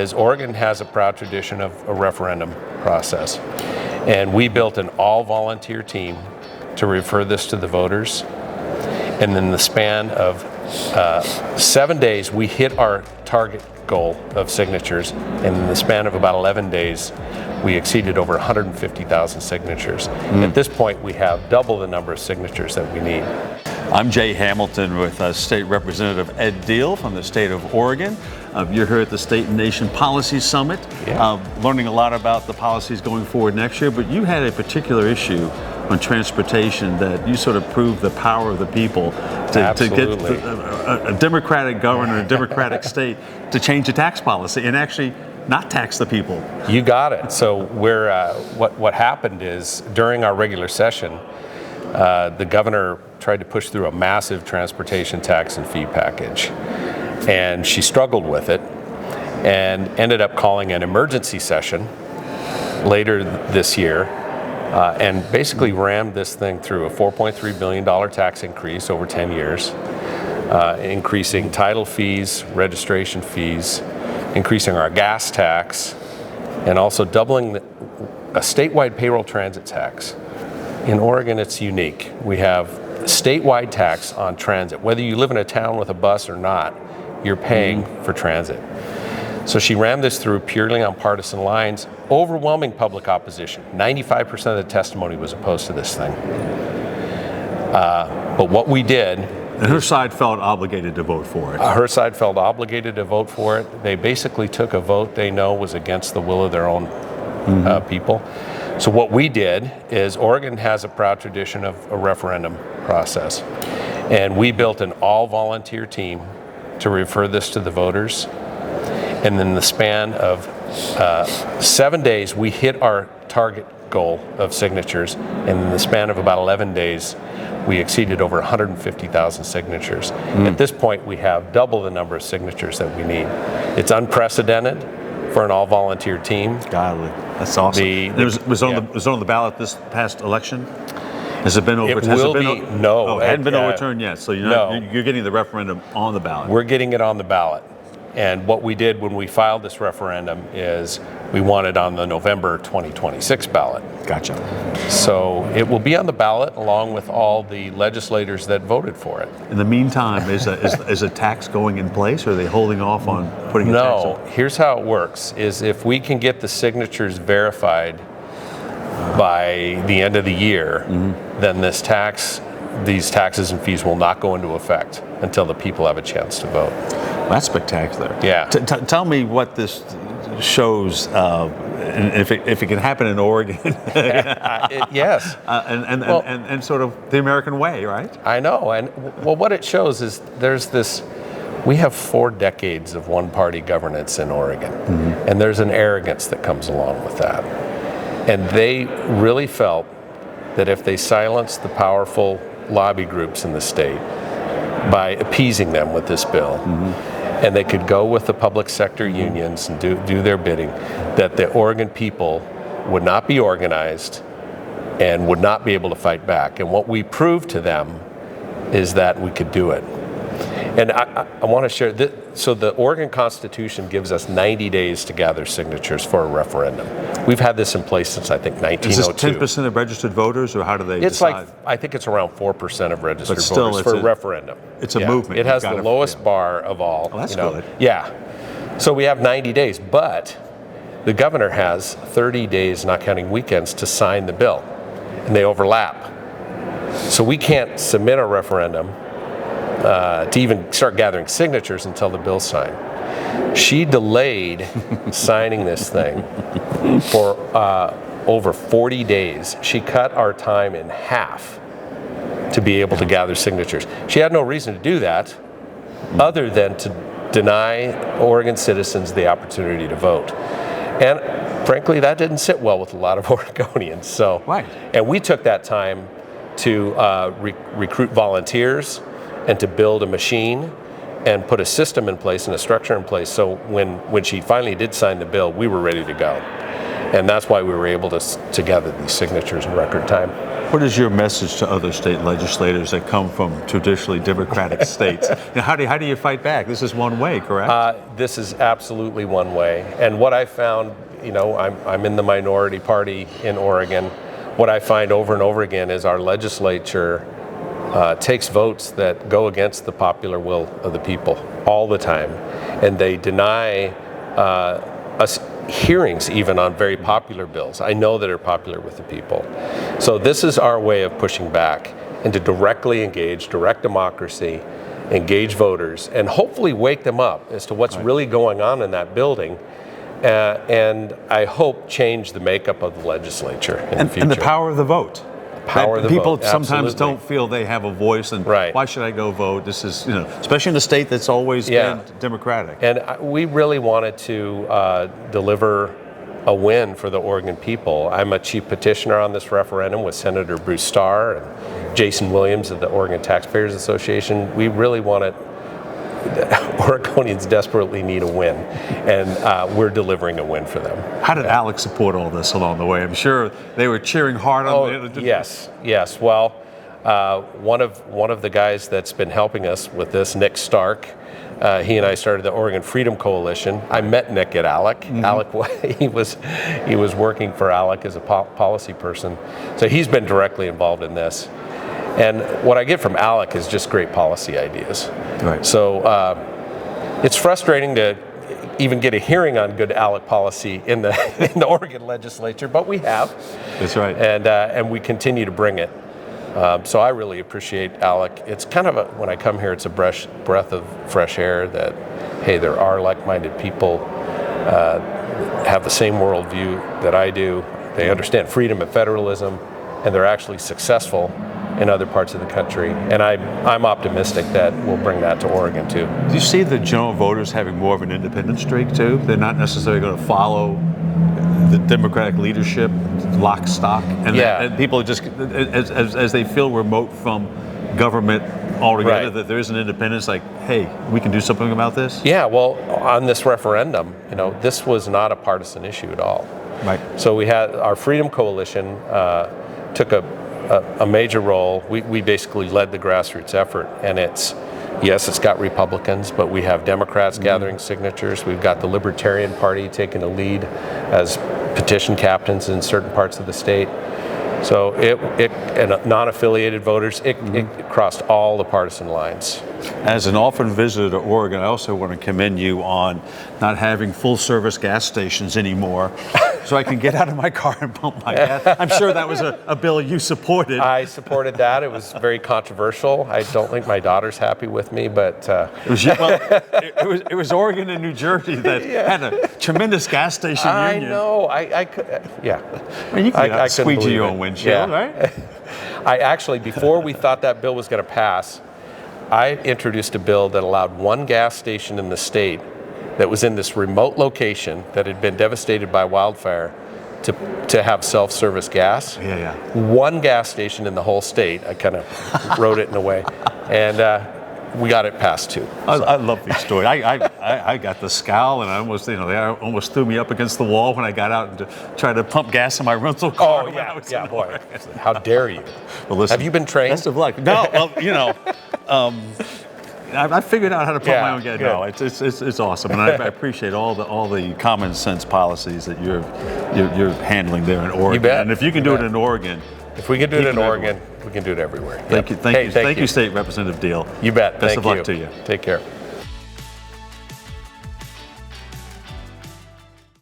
is Oregon has a proud tradition of a referendum process. And we built an all-volunteer team to refer this to the voters. And in the span of 7 days, we hit our target goal of signatures. And in the span of about 11 days, we exceeded over 150,000 signatures. At this point, we have double the number of signatures that we need. I'm Jay Hamilton with State Representative Ed Diehl from the state of Oregon. You're here at the State and Nation Policy Summit, learning a lot about the policies going forward next year, but you had a particular issue on transportation that you sort of proved the power of the people to get a Democratic governor, a Democratic state to change the tax policy and actually not tax the people. You got it. So what happened is during our regular session, the governor tried to push through a massive transportation tax and fee package. And she struggled with it and ended up calling an emergency session later this year and basically rammed this thing through a $4.3 billion tax increase over 10 years, increasing title fees, registration fees, increasing our gas tax, and also doubling a statewide payroll transit tax. In Oregon, it's unique. We have statewide tax on transit. Whether you live in a town with a bus or not, you're paying for transit. So she rammed this through purely on partisan lines, overwhelming public opposition. 95% of the testimony was opposed to this thing. But what we did... And her side felt obligated to vote for it. Her side felt obligated to vote for it. They basically took a vote they know was against the will of their own people. So what we did is Oregon has a proud tradition of a referendum process. And we built an all-volunteer team to refer this to the voters. And in the span of 7 days, we hit our target goal of signatures. And in the span of about 11 days, we exceeded over 150,000 signatures. At this point, we have double the number of signatures that we need. It's unprecedented for an all-volunteer team. Golly, that's awesome. It was on the ballot this past election? Has it been overturned? No. It hadn't been overturned yet, so you're getting the referendum on the ballot. We're getting it on the ballot. And what we did when we filed this referendum is we want it on the November 2026 ballot. Gotcha. So it will be on the ballot along with all the legislators that voted for it. In the meantime, is a tax going in place, or are they holding off on putting a tax on? No, here's how it works, is if we can get the signatures verified by the end of the year, then these taxes and fees will not go into effect until the people have a chance to vote. That's spectacular. Yeah. Tell me what this shows, and if it can happen in Oregon. Yes. And sort of the American way, right? I know. And well, what it shows is we have 4 decades of one-party governance in Oregon, and there's an arrogance that comes along with that. And they really felt that if they silenced the powerful lobby groups in the state by appeasing them with this bill, and they could go with the public sector unions and do their bidding, that the Oregon people would not be organized and would not be able to fight back. And what we proved to them is that we could do it. And I want to share this. So the Oregon Constitution gives us 90 days to gather signatures for a referendum. We've had this in place since, I think, 1902. Is this 10% of registered voters, or how do they decide? I think it's around 4% of registered voters for a referendum. It's a movement. It has the lowest bar of all. Oh, that's good. Yeah. So we have 90 days, but the governor has 30 days, not counting weekends, to sign the bill, and they overlap. So we can't submit a referendum to even start gathering signatures until the bill's signed. She delayed signing this thing for over 40 days. She cut our time in half to be able to gather signatures. She had no reason to do that other than to deny Oregon citizens the opportunity to vote. And frankly, that didn't sit well with a lot of Oregonians. So, right. And we took that time to recruit volunteers and to build a machine and put a system in place and a structure in place. So when she finally did sign the bill, we were ready to go. And that's why we were able to gather these signatures in record time. What is your message to other state legislators that come from traditionally Democratic states? How do you fight back? This is one way, correct? This is absolutely one way. And what I found, I'm in the minority party in Oregon. What I find over and over again is our legislature takes votes that go against the popular will of the people all the time. And they deny us hearings even on very popular bills. I know that are popular with the people. So this is our way of pushing back and to directly engage, direct democracy, engage voters, and hopefully wake them up as to what's really going on in that building. And I hope change the makeup of the legislature in the future. And the power of the vote. People sometimes don't feel they have a voice, and why should I go vote? This is, especially in a state that's always been Democratic. And we really wanted to deliver a win for the Oregon people. I'm a chief petitioner on this referendum with Senator Bruce Starr and Jason Williams of the Oregon Taxpayers Association. We really wanted, Oregonians desperately need a win, and we're delivering a win for them. How did ALEC support all this along the way? I'm sure they were cheering hard on it. Yes. Well, one of the guys that's been helping us with this, Nick Stark, he and I started the Oregon Freedom Coalition. I met Nick at ALEC. ALEC, he was working for ALEC as a policy person, so he's been directly involved in this. And what I get from ALEC is just great policy ideas. Right. So it's frustrating to even get a hearing on good ALEC policy in the Oregon legislature, but we have. That's right. And we continue to bring it. So I really appreciate ALEC. It's kind of when I come here, it's a breath of fresh air that, hey, there are like-minded people, have the same worldview that I do. They understand freedom and federalism, and they're actually successful in other parts of the country. And I'm optimistic that we'll bring that to Oregon too. Do you see the general voters having more of an independent streak too? They're not necessarily going to follow the Democratic leadership lock, stock, and people just, as they feel remote from government altogether, that there is an independence, like, hey, we can do something about this? Yeah, well, on this referendum, this was not a partisan issue at all. Right. So we had our Freedom Coalition took a major role. We basically led the grassroots effort, and it's got Republicans, but we have Democrats gathering signatures. We've got the Libertarian Party taking a lead as petition captains in certain parts of the state. So and non-affiliated voters, it crossed all the partisan lines. As an often visitor to Oregon, I also want to commend you on not having full-service gas stations anymore, so I can get out of my car and pump my gas. I'm sure that was a bill you supported. I supported that. It was very controversial. I don't think my daughter's happy with me, but it was Oregon and New Jersey that had a tremendous gas station union. I know. I could. I mean, you could squeegee your own windshield, right? I actually, before we thought that bill was going to pass, I introduced a bill that allowed one gas station in the state that was in this remote location that had been devastated by wildfire to have self-service gas. Yeah. One gas station in the whole state. I kind of wrote it in a way, and we got it passed too. I love these stories. I got the scowl, and I almost, they almost threw me up against the wall when I got out and tried to pump gas in my rental car. Oh yeah, boy! How dare you? Well, listen, have you been trained? Best of luck. No, well, I figured out how to pump my own gas. Good. No, it's awesome, and I appreciate all the common sense policies that you're handling there in Oregon. You bet. And if you can do it in Oregon, if we can do it in Oregon, we can do it everywhere. Thank you, State Representative Diehl. You bet. Best of luck to you. Take care.